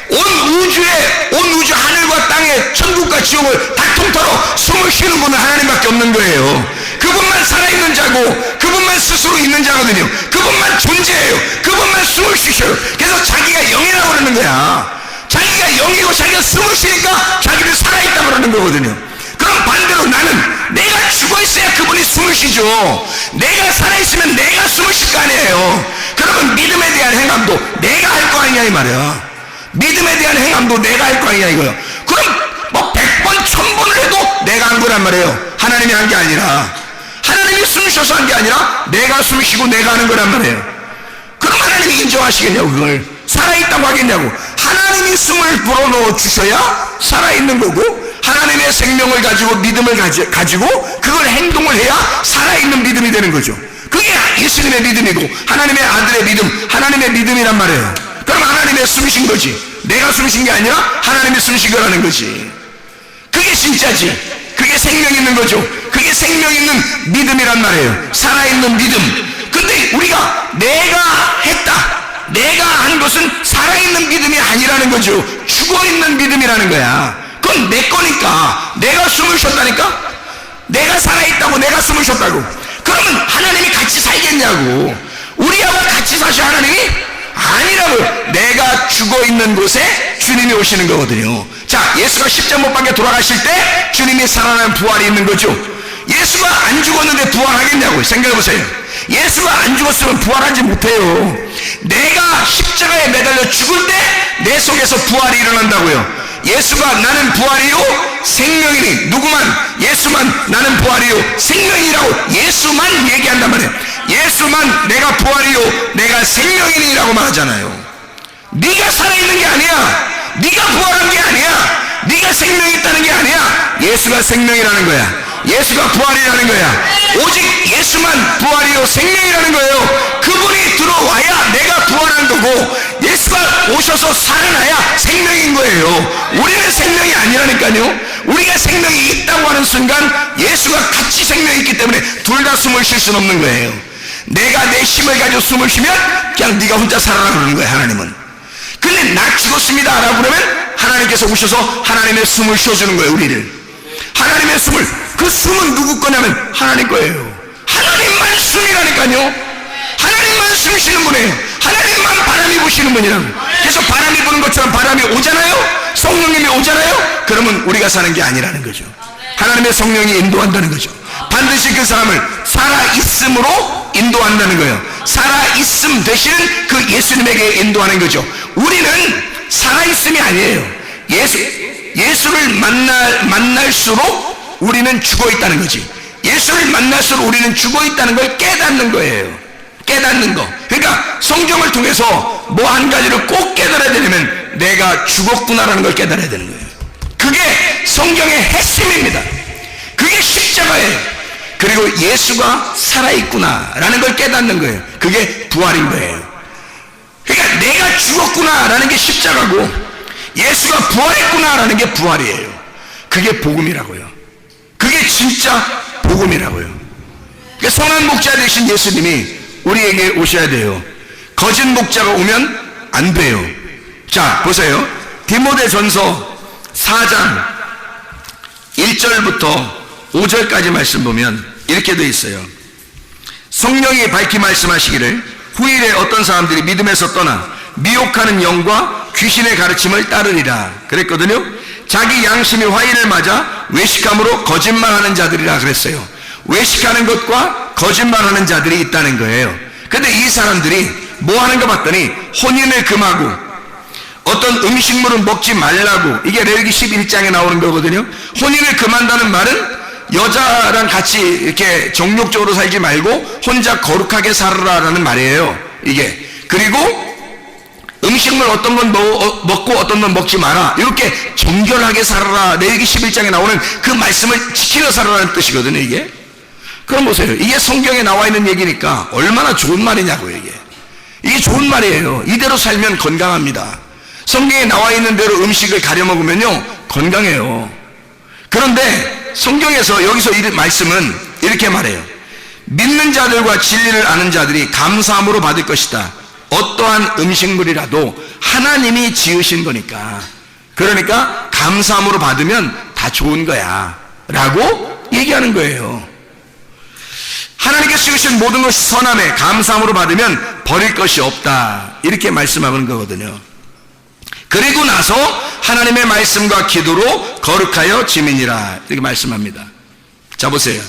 온 우주 하늘과 땅에 천국과 지옥을 다 통틀어 숨을 쉬는 분은 하나님밖에 없는 거예요. 그분만 살아있는 자고 그분만 스스로 있는 자거든요. 그분만 존재해요. 그분만 숨을 쉬셔요. 그래서 자기가 영이라고 그러는 거야. 자기가 영이고 자기가 숨을 쉬니까 자기는 살아있다고 그러는 거거든요. 그럼 반대로 나는 내가 죽어있어야 그분이 숨을 쉬죠. 내가 살아있으면 내가 숨을 쉴 거 아니에요. 그러면 믿음에 대한 행함도 내가 할 거 아니냐 이 말이야. 믿음에 대한 행함도 내가 할 거 아니냐 이거요. 그럼 뭐 100번 1000번을 해도 내가 한 거란 말이에요. 하나님이 한 게 아니라, 하나님이 숨 쉬어서 한 게 아니라 내가 숨 쉬고 내가 하는 거란 말이에요. 그럼 하나님이 인정하시겠냐고. 그걸 살아있다고 하겠냐고. 하나님이 숨을 불어넣어 주셔야 살아있는 거고, 하나님의 생명을 가지고 믿음을 가지고 그걸 행동을 해야 살아있는 믿음이 되는 거죠. 그게 예수님의 믿음이고 하나님의 아들의 믿음, 하나님의 믿음이란 말이에요. 그럼 하나님의 숨 쉰 거지. 내가 숨 쉰 게 아니라 하나님이 숨 쉰 거라는 거지. 그게 진짜지. 그게 생명 있는 거죠. 그게 생명 있는 믿음이란 말이에요. 살아있는 믿음. 근데 우리가 내가 했다, 내가 한 것은 살아있는 믿음이 아니라는 거죠. 죽어있는 믿음이라는 거야. 그건 내 거니까. 내가 숨을 쉬었다니까. 내가 살아있다고, 내가 숨을 쉬었다고. 그러면 하나님이 같이 살겠냐고. 우리하고 같이 사셔 하나님이? 아니라고요. 내가 죽어있는 곳에 주님이 오시는 거거든요. 자, 예수가 십자가 못 박혀 돌아가실 때 주님이 살아난 부활이 있는 거죠. 예수가 안 죽었는데 부활하겠냐고요. 생각해보세요. 예수가 안 죽었으면 부활하지 못해요. 내가 십자가에 매달려 죽을 때 내 속에서 부활이 일어난다고요. 예수가 나는 부활이요 생명이니, 누구만, 예수만 나는 부활이요 생명이라고 예수만 얘기한단 말이에요. 예수만 내가 부활이요 내가 생명이니라고 말하잖아요. 네가 살아있는 게 아니야. 네가 부활한 게 아니야. 네가 생명이 있다는 게 아니야. 예수가 생명이라는 거야. 예수가 부활이라는 거야. 오직 예수만 부활이요 생명이라는 거예요. 그분이 들어와야 내가 부활한 거고, 예수가 오셔서 살아나야 생명인 거예요. 우리는 생명이 아니라니까요. 우리가 생명이 있다고 하는 순간 예수가 같이 생명이 있기 때문에 둘 다 숨을 쉴 수는 없는 거예요. 내가 내 힘을 가지고 숨을 쉬면 그냥 네가 혼자 살아라 그러는 거예요, 하나님은. 근데 나 죽었습니다 라고 그러면 하나님께서 오셔서 하나님의 숨을 쉬어주는 거예요, 우리를. 하나님의 숨을, 그 숨은 누구 거냐면 하나님 거예요. 하나님만 숨이라니까요. 하나님만 숨 쉬는 분이에요. 하나님만 바람이 부시는 분이라고. 그래서 바람이 부는 것처럼 바람이 오잖아요. 성령님이 오잖아요. 그러면 우리가 사는 게 아니라는 거죠. 하나님의 성령이 인도한다는 거죠. 반드시 그 사람을 살아있음으로 인도한다는 거예요. 살아있음 대신은 그 예수님에게 인도하는 거죠. 우리는 살아있음이 아니에요. 예수를 만날수록 우리는 죽어있다는 거지. 예수를 만날수록 우리는 죽어있다는 걸 깨닫는 거예요. 깨닫는 거. 그러니까 성경을 통해서 뭐 한 가지를 꼭 깨달아야 되려면 내가 죽었구나라는 걸 깨달아야 되는 거예요. 그게 성경의 핵심입니다. 그게 십자가예요. 그리고 예수가 살아있구나라는 걸 깨닫는 거예요. 그게 부활인 거예요. 그러니까 내가 죽었구나라는 게 십자가고, 예수가 부활했구나라는 게 부활이에요. 그게 복음이라고요. 그게 진짜 복음이라고요. 그러니까 선한 목자 되신 예수님이 우리에게 오셔야 돼요. 거짓 목자가 오면 안 돼요. 자, 보세요. 디모데전서 4장 1절부터 5절까지 말씀 보면 이렇게 되어 있어요. 성령이 밝히 말씀하시기를 후일에 어떤 사람들이 믿음에서 떠나 미혹하는 영과 귀신의 가르침을 따르리라 그랬거든요. 자기 양심이 화인을 맞아 외식함으로 거짓말하는 자들이라 그랬어요. 외식하는 것과 거짓말하는 자들이 있다는 거예요. 근데 이 사람들이 뭐 하는가 봤더니 혼인을 금하고 어떤 음식물은 먹지 말라고, 이게 레위기 11장에 나오는 거거든요. 혼인을 금한다는 말은 여자랑 같이 이렇게 정욕적으로 살지 말고 혼자 거룩하게 살아라라는 말이에요, 이게. 그리고 음식물 어떤 건 먹고 어떤 건 먹지 마라, 이렇게 정결하게 살아라, 레위기 11장에 나오는 그 말씀을 지키며 살아라는 뜻이거든요, 이게. 그럼 보세요, 이게 성경에 나와 있는 얘기니까 얼마나 좋은 말이냐고요. 이게 좋은 말이에요. 이대로 살면 건강합니다. 성경에 나와 있는 대로 음식을 가려 먹으면요 건강해요. 그런데 성경에서 여기서 이 말씀은 이렇게 말해요. 믿는 자들과 진리를 아는 자들이 감사함으로 받을 것이다. 어떠한 음식물이라도 하나님이 지으신 거니까, 그러니까 감사함으로 받으면 다 좋은 거야 라고 얘기하는 거예요. 하나님께서 지으신 모든 것이 선함에 감사함으로 받으면 버릴 것이 없다, 이렇게 말씀하는 거거든요. 그리고 나서 하나님의 말씀과 기도로 거룩하여 지민이라, 이렇게 말씀합니다. 자, 보세요.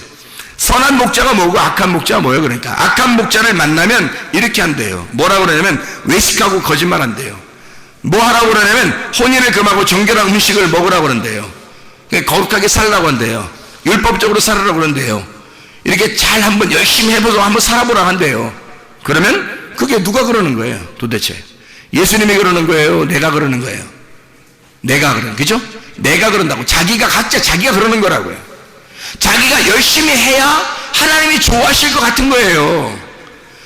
선한 목자가 뭐고 악한 목자가 뭐예요? 그러니까 악한 목자를 만나면 이렇게 한대요. 뭐라고 그러냐면 외식하고 거짓말한대요. 뭐 하라고 그러냐면 혼인을 금하고 정결한 음식을 먹으라고 그런대요. 거룩하게 살라고 한대요. 율법적으로 살으라고 그런대요. 이렇게 잘 한번 열심히 해보고 한번 살아보라고 한대요. 그러면 그게 누가 그러는 거예요 도대체? 예수님이 그러는 거예요? 내가 그러는 거예요? 내가 그러는, 그죠? 내가 그런다고. 각자 자기가 그러는 거라고요. 자기가 열심히 해야 하나님이 좋아하실 것 같은 거예요.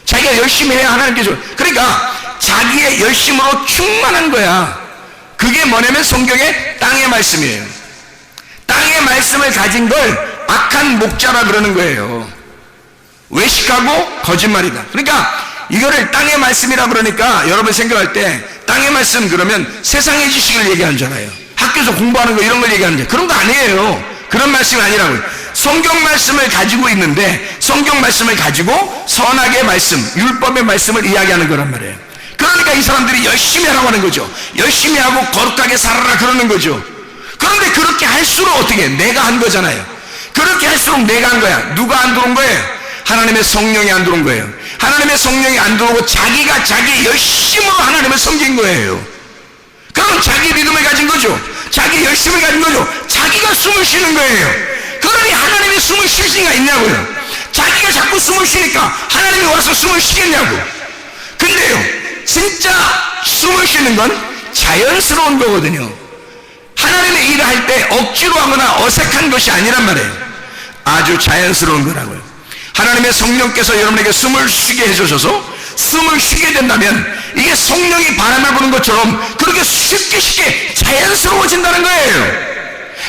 자기가 열심히 해야 하나님께 좋아. 그러니까 자기의 열심으로 충만한 거야. 그게 뭐냐면 성경의 땅의 말씀이에요. 땅의 말씀을 가진 걸 악한 목자라 그러는 거예요. 외식하고 거짓말이다. 그러니까 이거를 땅의 말씀이라 그러니까 여러분 생각할 때 땅의 말씀 그러면 세상의 지식을 얘기하잖아요. 학교에서 공부하는 거 이런 걸 얘기하는데 그런 거 아니에요. 그런 말씀이 아니라고요. 성경 말씀을 가지고 있는데 성경 말씀을 가지고 선악의 말씀, 율법의 말씀을 이야기하는 거란 말이에요. 그러니까 이 사람들이 열심히 하라고 하는 거죠. 열심히 하고 거룩하게 살아라 그러는 거죠. 그런데 그렇게 할수록 어떻게 해? 내가 한 거잖아요. 그렇게 할수록 내가 한 거야. 누가 안 들어온 거예요? 하나님의 성령이 안 들어온 거예요. 하나님의 성령이 안 들어오고 자기가 자기 열심으로 하나님을 섬긴 거예요. 그럼 자기 믿음을 가진 거죠. 자기 열심을 가진 거죠. 자기가 숨을 쉬는 거예요. 그러니 하나님이 숨을 쉴 수가 있냐고요. 자기가 자꾸 숨을 쉬니까 하나님이 와서 숨을 쉬겠냐고. 근데요, 진짜 숨을 쉬는 건 자연스러운 거거든요. 하나님의 일을 할 때 억지로 하거나 어색한 것이 아니란 말이에요. 아주 자연스러운 거라고요. 하나님의 성령께서 여러분에게 숨을 쉬게 해주셔서 숨을 쉬게 된다면 이게 성령이 바람을 부는 것처럼 그렇게 쉽게 자연스러워진다는 거예요.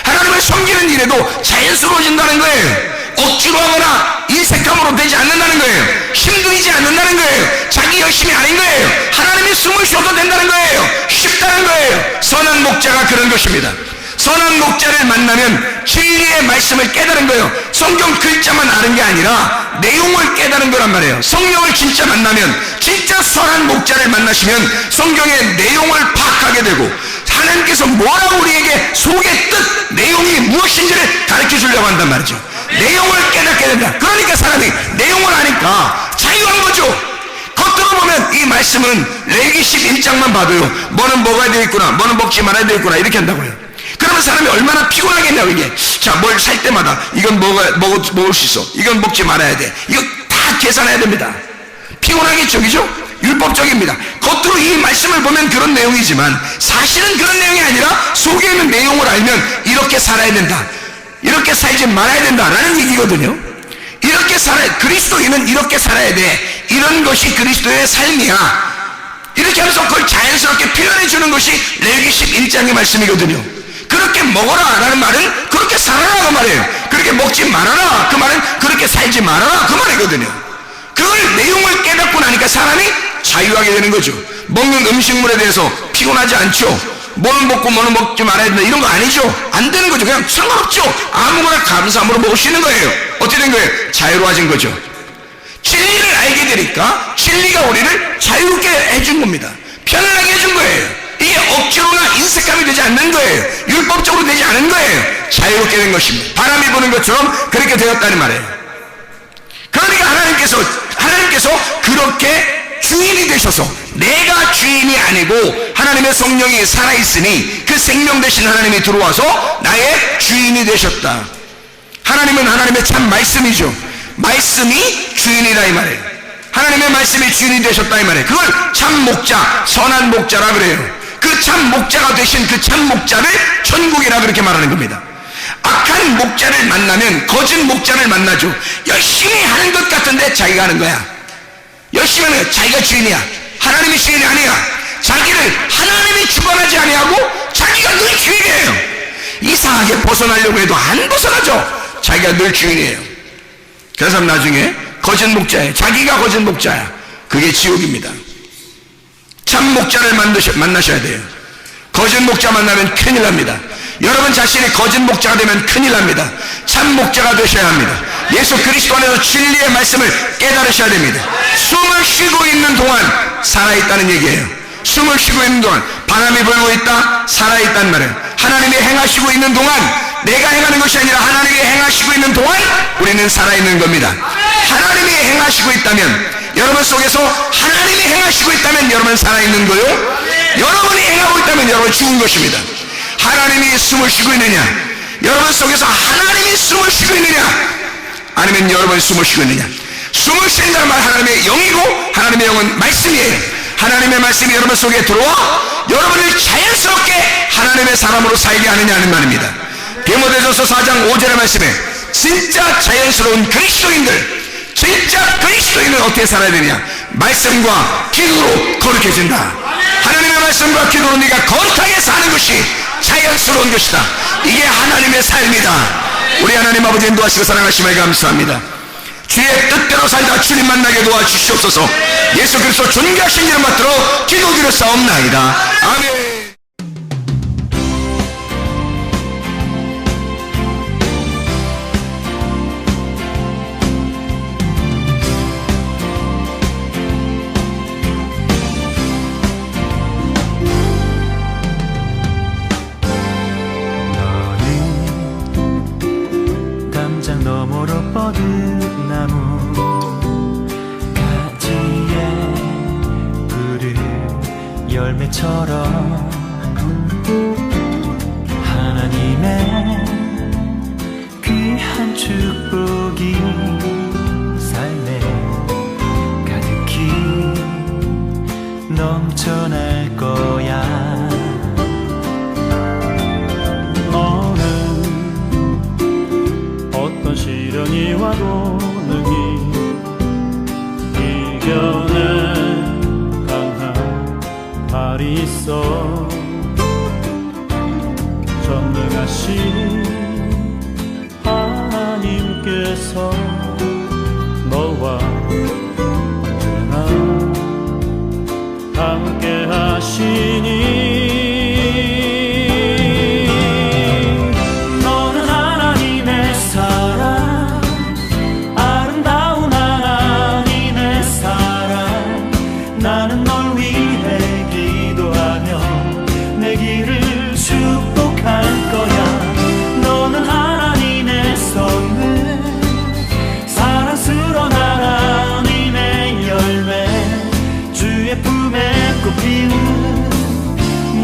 하나님을 섬기는 일에도 자연스러워진다는 거예요. 억지로 하거나 인색함으로 되지 않는다는 거예요. 힘들이지 않는다는 거예요. 자기 열심이 아닌 거예요. 하나님이 숨을 쉬어도 된다는 거예요. 쉽다는 거예요. 선한 목자가 그런 것입니다. 선한 목자를 만나면 진리의 말씀을 깨달은 거예요. 성경 글자만 아는 게 아니라 내용을 깨달은 거란 말이에요. 성령을 진짜 만나면, 진짜 선한 목자를 만나시면 성경의 내용을 파악하게 되고 하나님께서 뭐라고 우리에게 속의 뜻, 내용이 무엇인지를 가르쳐 주려고 한단 말이죠. 내용을 깨닫게 된다. 그러니까 사람이 내용을 아니까 자유한 거죠. 겉으로 보면 이 말씀은 레위기 11장만 봐도요, 뭐는 먹어야 되겠구나, 뭐는 먹지 말아야 되겠구나 이렇게 한다고요. 그러면 사람이 얼마나 피곤하겠냐고. 이게 자, 뭘 살 때마다 이건 먹을 수 있어, 이건 먹지 말아야 돼, 이거 다 계산해야 됩니다. 피곤하겠죠, 그죠? 율법적입니다. 겉으로 이 말씀을 보면 그런 내용이지만 사실은 그런 내용이 아니라 속에 있는 내용을 알면 이렇게 살아야 된다, 이렇게 살지 말아야 된다라는 얘기거든요. 이렇게 살아야, 그리스도인은 이렇게 살아야 돼, 이런 것이 그리스도의 삶이야, 이렇게 하면서 그걸 자연스럽게 표현해 주는 것이 레위기 11장의 말씀이거든요. 그렇게 먹어라 라는 말은 그렇게 살아라 그 말이에요. 그렇게 먹지 말아라 그 말은 그렇게 살지 말아라 그 말이거든요. 그걸 내용을 깨닫고 나니까 사람이 자유하게 되는 거죠. 먹는 음식물에 대해서 피곤하지 않죠. 뭐는 먹고 뭐는 먹지 말아야 된다 이런 거 아니죠. 안 되는 거죠. 그냥 상관없죠. 아무거나 감사함으로 먹을 수 있는 거예요. 어떻게 된 거예요? 자유로워진 거죠. 진리를 알게 되니까 진리가 우리를 자유롭게 해준 겁니다. 편안하게 해준 거예요. 이게 억지로나 인색함이 되지 않는 거예요. 율법적으로 되지 않은 거예요. 자유롭게 된 것입니다. 바람이 부는 것처럼 그렇게 되었다는 말이에요. 하나님께서 그렇게 주인이 되셔서 내가 주인이 아니고 하나님의 성령이 살아있으니 그 생명 되신 하나님이 들어와서 나의 주인이 되셨다. 하나님은 하나님의 참 말씀이죠. 말씀이 주인이라 이 말이에요. 하나님의 말씀이 주인이 되셨다 이 말이에요. 그걸 참 목자, 선한 목자라 그래요. 그 참 목자가 되신 그 참 목자를 천국이라 그렇게 말하는 겁니다. 악한 목자를 만나면 거짓 목자를 만나죠. 열심히 하는 것 같은데 자기가 하는 거야. 열심히 하는 거야. 자기가 주인이야. 하나님이 주인이 아니야. 자기를 하나님이 주관하지 아니하고 자기가 늘 주인이에요. 이상하게 벗어나려고 해도 안 벗어나죠. 자기가 늘 주인이에요. 그래서 나중에 거짓 목자예요. 자기가 거짓 목자야. 그게 지옥입니다. 참 목자를 만나셔야 돼요. 거짓 목자 만나면 큰일 납니다. 여러분 자신이 거짓 목자가 되면 큰일 납니다. 참 목자가 되셔야 합니다. 예수 그리스도 안에서 진리의 말씀을 깨달으셔야 됩니다. 숨을 쉬고 있는 동안 살아있다는 얘기예요. 숨을 쉬고 있는 동안 바람이 불고 있다, 살아있단 말이에요. 하나님이 행하시고 있는 동안 내가 행하는 것이 아니라 하나님이 행하시고 있는 동안 우리는 살아있는 겁니다. 하나님이 행하시고 있다면, 여러분 속에서 하나님이 행하시고 있다면 여러분 살아있는 거요. 여러분이 행하고 있다면 여러분 죽은 것입니다. 하나님이 숨을 쉬고 있느냐, 여러분 속에서 하나님이 숨을 쉬고 있느냐, 아니면 여러분이 숨을 쉬고 있느냐. 숨을 쉬는 말 하나님의 영이고 하나님의 영은 말씀이에요. 하나님의 말씀이 여러분 속에 들어와 여러분을 자연스럽게 하나님의 사람으로 살게 하느냐는 말입니다. 디모데전서 4장 5절의 말씀에 진짜 자연스러운 그리스도인들, 진짜 그리스도인은 어떻게 살아야 되냐? 말씀과 기도로 거룩해진다. 하나님의 말씀과 기도로 네가 거룩하게 사는 것이 자연스러운 것이다. 이게 하나님의 삶이다. 우리 하나님 아버지 인도하시고 사랑하심에 감사합니다. 주의 뜻대로 살다 주님 만나게 도와주시옵소서. 예수 그리스도 존귀하신 이름 받들어 기도드려 싸움나이다. 아멘. 너머로 뻗은 나무 가지에 푸른 열매처럼 하나님의 귀한 축복이 삶에 가득히 넘쳐날 거야. 시련이 와도 능히 이겨낼 강한 발이 있어. 전능하신 하나님께서 너와 언제나 함께 하시니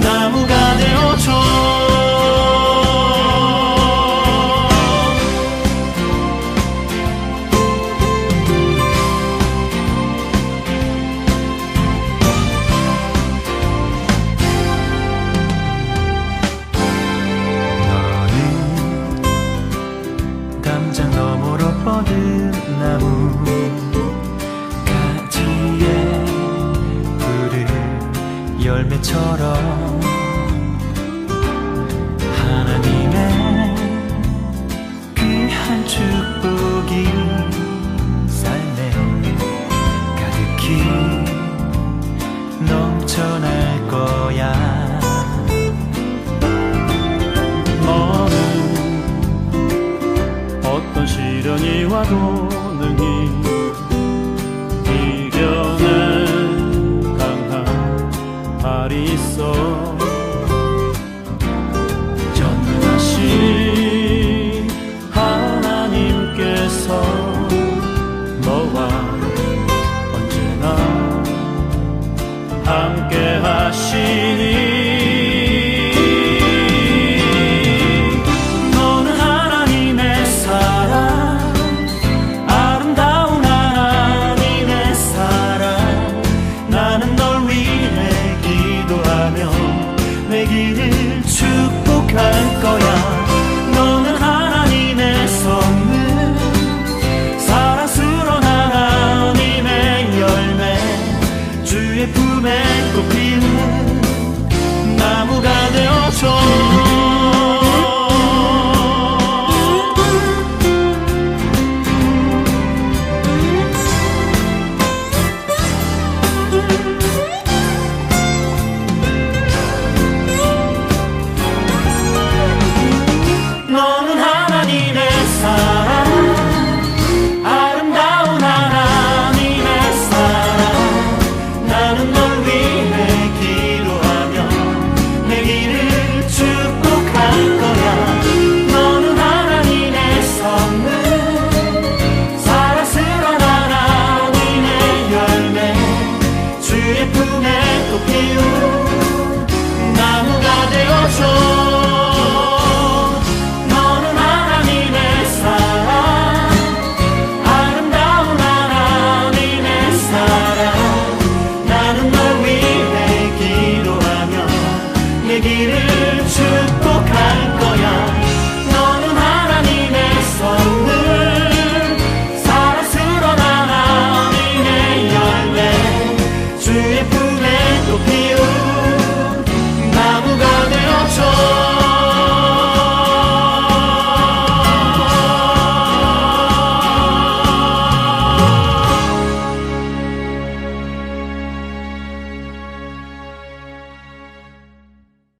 나무가 되어줘. 너는 담장 너머로 뻗은 나무 가지에 푸른 열매처럼 하나님의 귀한 축복이 삶에 가득히 넘쳐날 거야. 너는 어떤 시련이 와도 능히